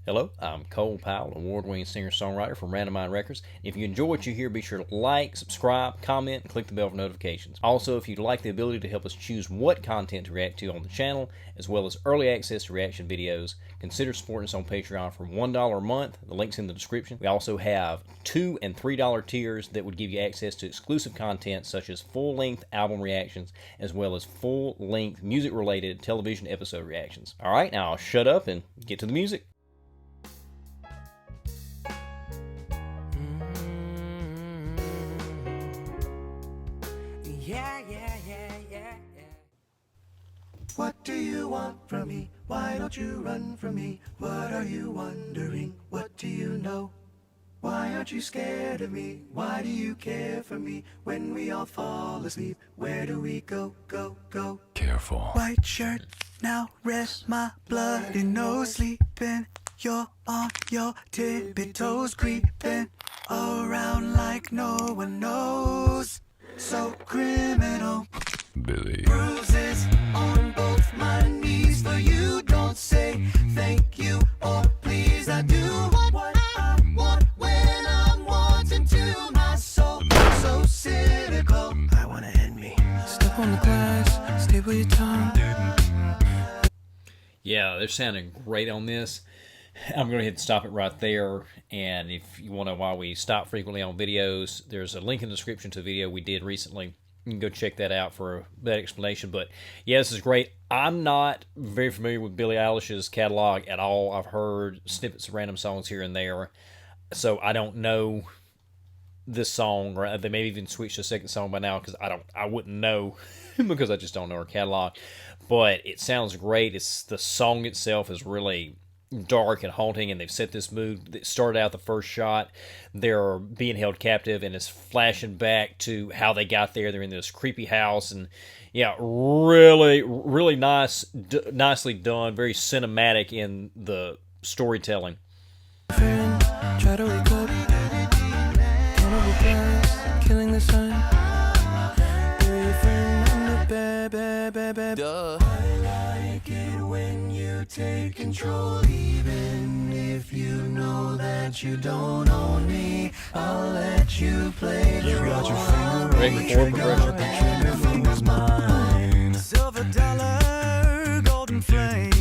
Hello, I'm Cole Powell, award-winning singer-songwriter from Random Mind Records. If you enjoy what you hear, be sure to like, subscribe, comment, and click the bell for notifications. Also, if you'd like the ability to help us choose what content to react to on the channel, as well as early access to reaction videos, consider supporting us on Patreon for $1 a month. The link's in the description. We also have $2 and $3 tiers that would give you access to exclusive content such as full-length album reactions, as well as full-length music-related television episode reactions. All right, now I'll shut up and get to the music. What do you want from me? Why don't you run from me? What are you wondering? What do you know? Why aren't you scared of me? Why do you care for me? When we all fall asleep, where do we go, go, go? Careful. White shirt, now red, my bloody nose sleeping. You're on your tippy toes, creeping around like no one knows. So criminal. Billy. Bruises on both my knees for you. Don't say thank you or please. I do what I want when I'm wanting to. My soul so cynical. I wanna end me. Step on the glass, stable your tongue. Yeah, they're sounding great on this. I'm going to hit stop it right there. And if you want to know why we stop frequently on videos, there's a link in the description to a video we did recently. You can go check that out for a better explanation. But yeah, this is great. I'm not very familiar with Billie Eilish's catalog at all. I've heard snippets of random songs here and there. So I don't know this song, or they may even switch to a second song by now because I wouldn't know because I just don't know her catalog. But it sounds great. The song itself is really dark and haunting, and they've set this mood. It started out the first shot, they're being held captive, and it's flashing back to how they got there. They're in this creepy house, and yeah, really nice, nicely done, very cinematic in the storytelling. Try to wake up, cannibal plants, killing the sun. Bury your friend under bed. Duh. I like it when you take control, even if you know that you don't own me. I'll let you play the role. got your finger Ring on the chord trigger, progression. the trigger finger's mine. Silver dollar, golden flame,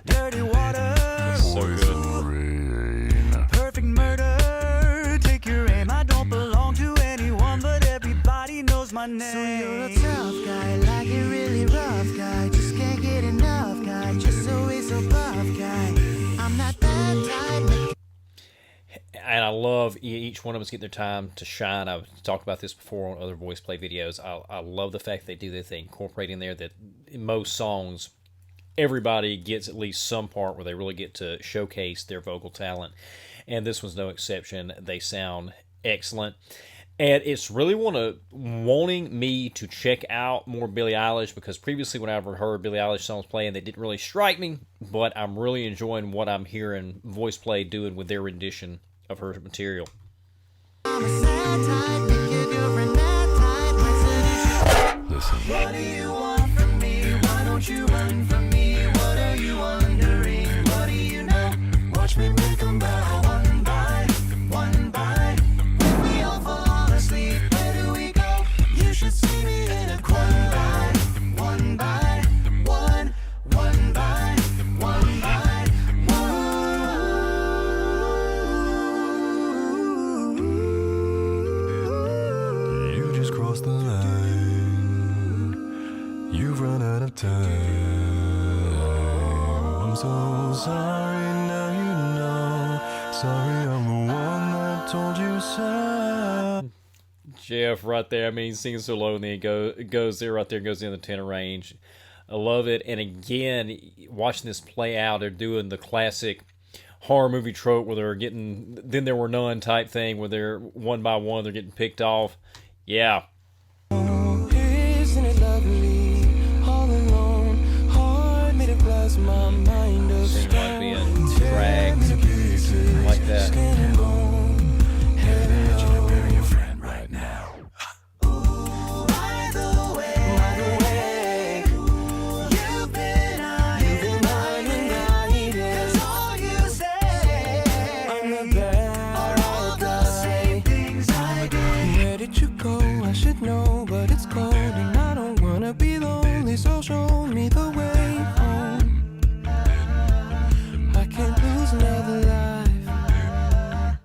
dirty water, Poison rain. perfect murder. Take your aim. I don't belong to anyone, but everybody knows my name. So you're a tough guy, like a really rough guy. Just can't get enough guy, just always so buff guy. I'm not that type. And I love each one of us getting their time to shine. I've talked about this before on other VoicePlay videos. I love the fact they do this. They incorporate in there that in most songs, everybody gets at least some part where they really get to showcase their vocal talent. And this one's no exception. They sound excellent. And it's really wanting me to check out more Billie Eilish, because previously whenever I heard Billie Eilish songs playing, they didn't really strike me. But I'm really enjoying what I'm hearing VoicePlay doing with their rendition of her material. Listen. What do you want from me? Why don't you run from me? What are you wondering? What do you know? Watch me make them bow one by one by. When we all fall asleep, where do we go? You should see me in a one by one by one, one by one by one. You just crossed the line. You've run out of time. I'm so sorry, now you know. Sorry, I'm the one that told you so. Jeff right there, I mean, he's singing so low, and then it goes there right there, goes in the tenor range. I love it. And again, watching this play out, they're doing the classic horror movie trope where they're getting, then there were none type thing, where they're one by one, they're getting picked off. Yeah. Isn't it lovely? All alone, heart made of glass, my mind of Seems like stone. being dragged like that. Skin and bone. Imagine I bury your friend right now. By the way, you've been hiding, 'cause all you say let you go. I should know, but it's cold and I don't wanna be lonely. So show me the way home. I can't lose another life.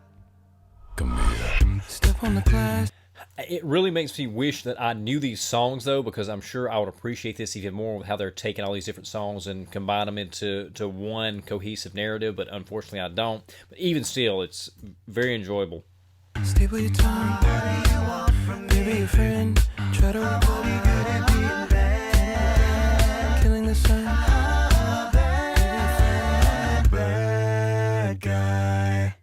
Come here. Step on the glass. It really makes me wish that I knew these songs, though, because I'm sure I would appreciate this even more with how they're taking all these different songs and combine them into one cohesive narrative, but unfortunately I don't. But even still, it's very enjoyable. Stable your tongue. Maybe your friend. Try to recall me good and being bad. Killing the sun. Bad guy.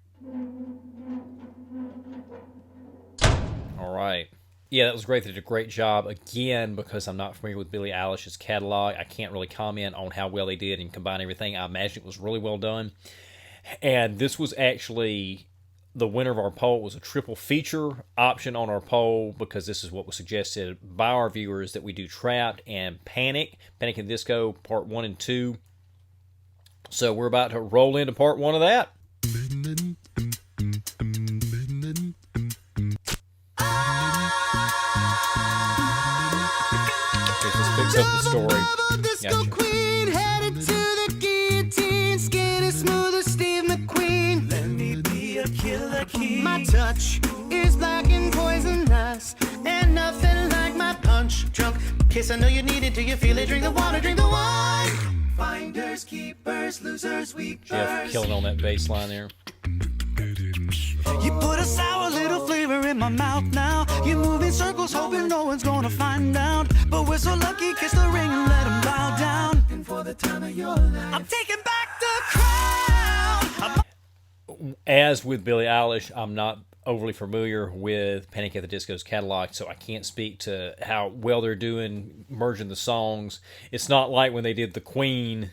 All right. Yeah, that was great. They did a great job. Again, because I'm not familiar with Billie Eilish's catalog, I can't really comment on how well they did and combine everything. I imagine it was really well done. And this was actually the winner of our poll. It was a triple feature option on our poll because this is what was suggested by our viewers, that we do Trapped and Panic at the Disco Part 1 and 2. So we're about to roll into Part 1 of that. Picks up the story. Disco Gotcha. queen headed to the guillotine, skinny smooth as Steve McQueen. Let me be a killer king. My touch is black and poisonous, and nothing like my punch. Drunk kiss, I know you need it. Do you feel it? Drink the water, drink the wine. Finders, keepers, losers, weepers. Jeff killing on that bass line there. You put a sour little flavor in my mouth now. You move in circles hoping no one's gonna find out. But we're so lucky, kiss the ring and let him bow down. And for the time of your life, I'm taking back the crown. As with Billie Eilish, I'm not overly familiar with Panic at the Disco's catalog, so I can't speak to how well they're doing merging the songs. It's not like when they did the Queen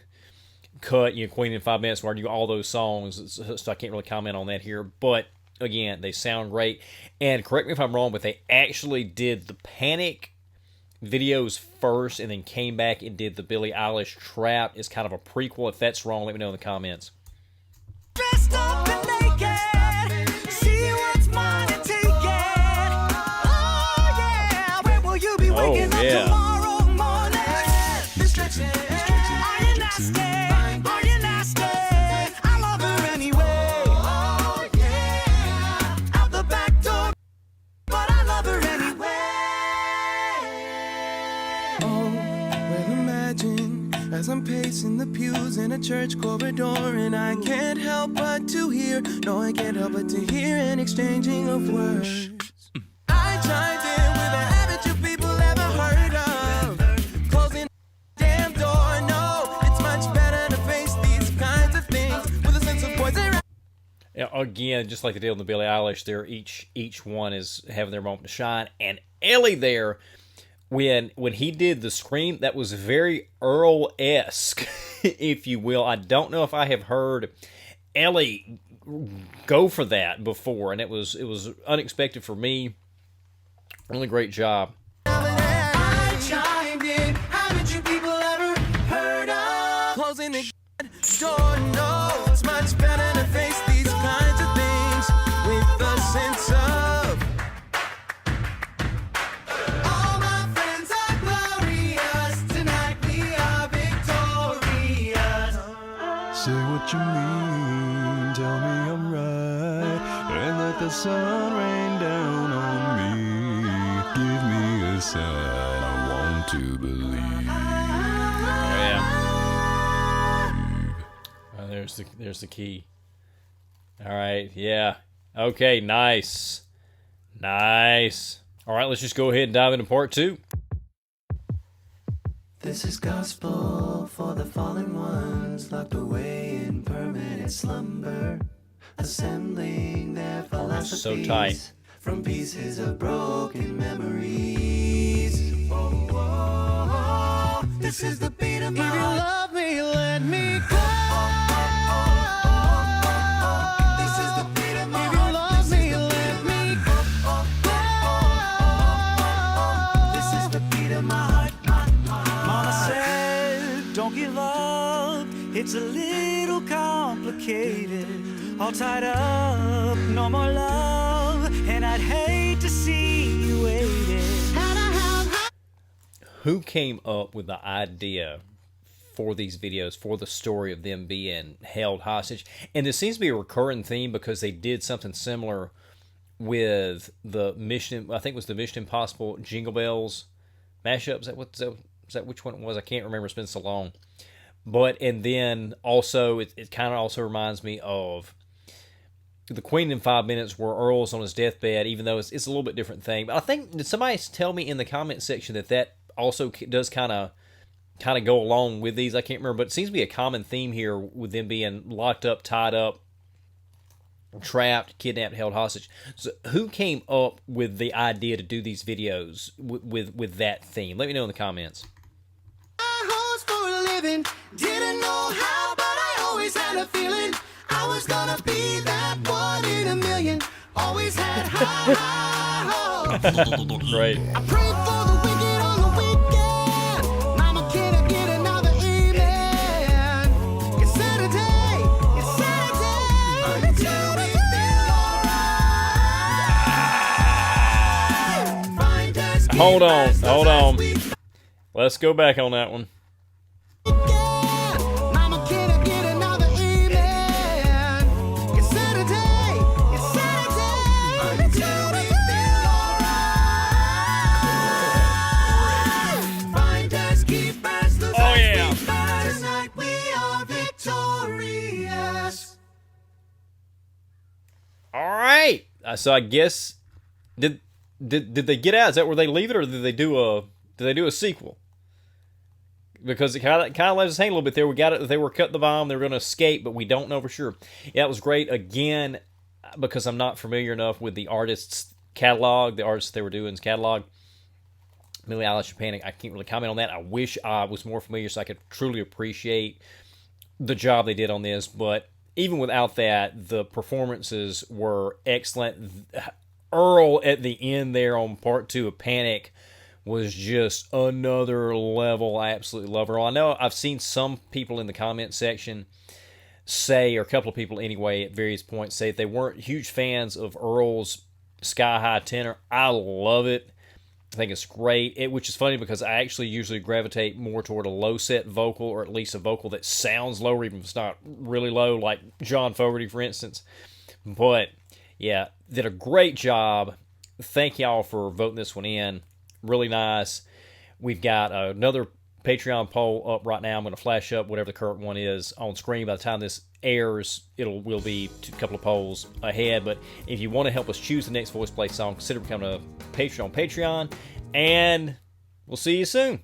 cut, Queen in 5 minutes, where I knew all those songs, so I can't really comment on that here. But again, they sound great. And correct me if I'm wrong, but they actually did the Panic videos first and then came back and did the Billie Eilish Trap as kind of a prequel. If that's wrong, let me know in the comments. Dressed up and naked, see what's mine and take it. Oh yeah, where will you be waking up tomorrow morning? Distraction, are you nasty? Are you nasty? I love her anyway. Oh yeah, out the back door, but I love her anyway. Oh, well, imagine as I'm pacing the pews in a church corridor, and I can't help but to hear, no, I can't help but to hear an exchanging of words. I chimed in with a habit you people ever heard of. Closing the damn door, no, it's much better to face these kinds of things with a sense of poison. Yeah, again, just like they did on the Billie Eilish, they're each one is having their moment to shine. And Ellie there, when he did the scream, that was very Earl-esque, if you will. I don't know if I have heard Ellie go for that before, and it was unexpected for me. Really great job. I chimed in. How did you people ever heard of? Closing the door, no, it's much better to face these kinds of things with a sense of. All my friends are glorious. Tonight we are victorious. Say what you mean, tell me I'm right, and let the sun rain down on me. Give me a sign, I want to believe. Oh, yeah. There's the key. All right, yeah. Okay, nice. Nice. All right, let's just go ahead and dive into part 2. This is gospel for the fallen ones, locked away in permanent slumber, assembling their philosophies So tight. from pieces of broken memories. Oh, oh, oh, this is the beat of my heart. If you love me, let me go. This is the beat of my heart. If you love me, let me go. This is the beat of my heart. Mama said, don't give up, it's a little complicated. All tied up, no more love, and I'd hate to see you who came up with the idea for these videos, for the story of them being held hostage? And this seems to be a recurring theme because they did something similar with the Mission, I think it was the Mission Impossible Jingle Bells mashup. Is that which one it was? I can't remember. It's been so long. But, and then also, it kind of also reminds me of The Queen in 5 Minutes, where Earl's on his deathbed, even though it's a little bit different thing. But I think, did somebody tell me in the comment section that also does kind of go along with these? I can't remember, but it seems to be a common theme here with them being locked up, tied up, trapped, kidnapped, held hostage. So who came up with the idea to do these videos with that theme? Let me know in the comments. I host for a living, didn't know how, but I always had a feeling I was gonna be that one in a million. Always had high hopes. Great. I prayed for the wicked on the weekend. Mama, can I get another amen? It's Saturday, until we feel alright. Find us, Hold keep on, us, hold as on. we Let's go back on that one. Mama, can I get another amen? It's Saturday, until we feel alright. Find us, keep us, lose Oh, yeah. us, keep us. Tonight we are victorious. All right. So I guess did they get out? Is that where they leave it, or did they do a sequel? Because it kind of left us hanging a little bit there. We got it. They were cut the bomb. They were going to escape, but we don't know for sure. Yeah, it was great. Again, because I'm not familiar enough with the artist's catalog, the artists they were doing's catalog. Billie Eilish and Panic, I can't really comment on that. I wish I was more familiar so I could truly appreciate the job they did on this. But even without that, the performances were excellent. Earl at the end there on part 2 of Panic was just another level. I absolutely love Earl. I know I've seen some people in the comment section say, or a couple of people anyway at various points, say that they weren't huge fans of Earl's Sky High tenor. I love it. I think it's great, which is funny because I actually usually gravitate more toward a low set vocal, or at least a vocal that sounds lower, even if it's not really low, like John Fogerty, for instance. But yeah, did a great job. Thank y'all for voting this one in. Really nice. We've got another Patreon poll up right now. I'm going to flash up whatever the current one is on screen. By the time this airs, will be a couple of polls ahead. But if you want to help us choose the next VoicePlay song, consider becoming a patron on Patreon. And we'll see you soon.